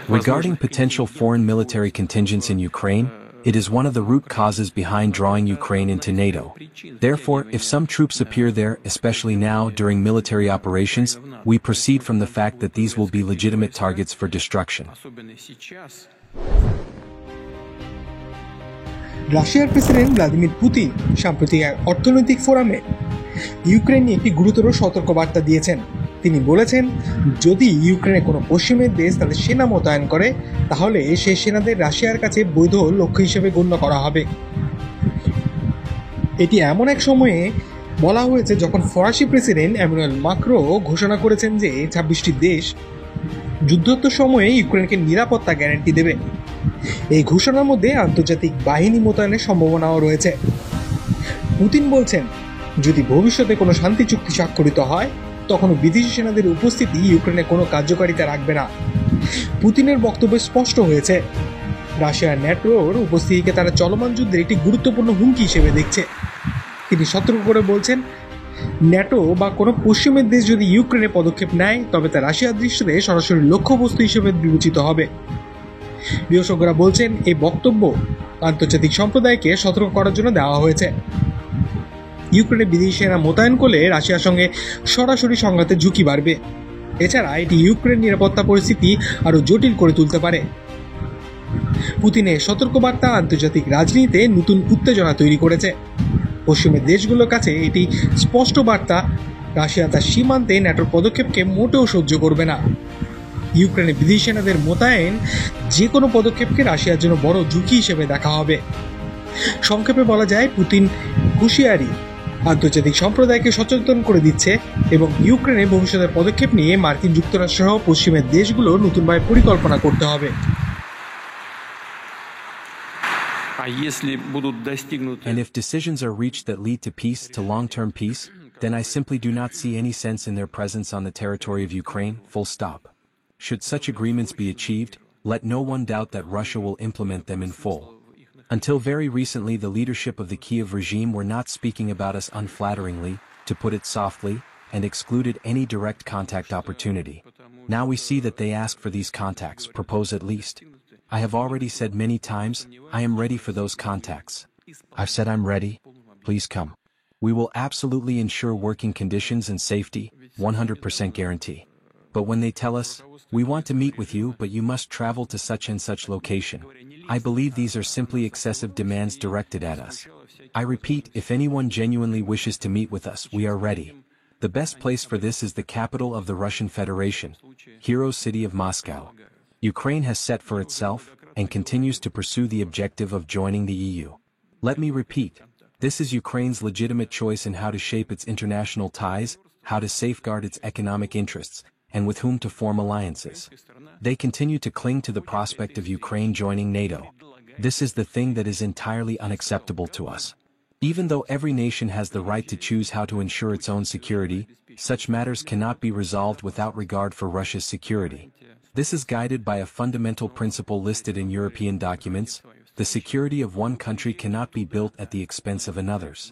Regarding potential foreign military contingents in Ukraine, it is one of the root causes behind drawing Ukraine into NATO. Therefore, if some troops appear there, especially now during military operations, we proceed from the fact that these will be legitimate targets for destruction. রাশিয়ার president Vladimir Putin সাম্প্রতিক এক অর্থনৈতিক ফোরামে Ukraine নিয়ে একটি গুরুতর সতর্কবার্তা দিয়েছেন। তিনি বলেছেন, যদি ইউক্রেনে কোনো পশ্চিমের দেশ তাদের সেনা মোতায়েন করে, তাহলে সেই সেনাদের রাশিয়ার কাছে বৈধ লক্ষ্য হিসেবে গণ্য করা হবে। এটি এমন এক সময়ে বলা হয়েছে যখন ফরাসি প্রেসিডেন্ট এমানুয়েল ম্যাক্রো ঘোষণা করেছেন যে 26টি দেশ যুদ্ধোত্তর সময়ে ইউক্রেনকে নিরাপত্তা গ্যারান্টি দেবে। এই ঘোষণার মধ্যে আন্তর্জাতিক বাহিনী মোতায়েনের সম্ভাবনাও রয়েছে। পুতিন বলছেন, যদি ভবিষ্যতে কোনো শান্তি চুক্তি স্বাক্ষরিত হয়, তখন বিদেশি সেনাদের উপস্থিতি ইউক্রেনে কোনো কার্যকারিতা রাখবে না। পুতিনের বক্তব্য স্পষ্ট হয়েছে, রাশিয়ার ন্যাটোর উপস্থিতিকে তারা চলমান যুদ্ধের একটি গুরুত্বপূর্ণ হুমকি হিসেবে দেখছে। তিনি সতর্ক করে বলছেন, ন্যাটো বা কোনো পশ্চিমের দেশ যদি ইউক্রেনে পদক্ষেপ নেয়, তবে তা রাশিয়ার দৃষ্টিতে সরাসরি লক্ষ্যবস্তু হিসেবে বিবেচিত হবে। বিশেষজ্ঞরা বলছেন, এই বক্তব্য আন্তর্জাতিক সম্প্রদায়কে সতর্ক করার জন্য দেওয়া হয়েছে। ইউক্রেনে বিদেশি সেনা মোতায়েন করলে রাশিয়ার সঙ্গে সরাসরি সংঘাতের ঝুঁকি বাড়বে। এছাড়া এটি ইউক্রেন নিরাপত্তা পরিস্থিতি আরও জটিল করে তুলতে পারে। পুতিনের সতর্কবার্তা আন্তর্জাতিক রাজনীতিতে নতুন উত্তেজনা তৈরি করেছে। পশ্চিমের দেশগুলোর কাছে এটি স্পষ্ট বার্তা, রাশিয়া তার সীমান্তে ন্যাটোর পদক্ষেপকে মোটেও সহ্য করবে না। ইউক্রেনে বিদেশি সেনাদের মোতায়েন যে কোনো পদক্ষেপকে রাশিয়ার জন্য বড় ঝুঁকি হিসেবে দেখা হবে। সংক্ষেপে বলা যায়, পুতিন হুঁশিয়ারি আন্তর্জাতিক সম্প্রদায়কে সচেতন করে দিচ্ছে এবং ইউক্রেনে ভবিষ্যতের পদক্ষেপ নিয়ে মার্কিন যুক্তরাষ্ট্র সহ পশ্চিমের দেশগুলো নতুনভাবে পরিকল্পনা করতে হবে। And if decisions are reached that lead to peace, to long-term peace, then I simply do not see any sense in their presence on the territory of Ukraine, full stop. Should such agreements be achieved, let no one doubt that Russia will implement them in full. Until very recently, the leadership of the Kiev regime were not speaking about us unflatteringly, to put it softly, and excluded any direct contact opportunity. Now we see that they ask for these contacts, propose at least. I have already said many times, I am ready for those contacts. I've said I'm ready. Please come. We will absolutely ensure working conditions and safety, 100% guarantee. But when they tell us, we want to meet with you, but you must travel to such and such location, I believe these are simply excessive demands directed at us. I repeat, if anyone genuinely wishes to meet with us, we are ready. The best place for this is the capital of the Russian Federation, hero city of Moscow. Ukraine has set for itself, and continues to pursue the objective of joining the EU. Let me repeat, this is Ukraine's legitimate choice in how to shape its international ties, how to safeguard its economic interests, and with whom to form alliances. They continue to cling to the prospect of Ukraine joining NATO. This is the thing that is entirely unacceptable to us. Even though every nation has the right to choose how to ensure its own security, such matters cannot be resolved without regard for Russia's security. This is guided by a fundamental principle listed in European documents: the security of one country cannot be built at the expense of another's.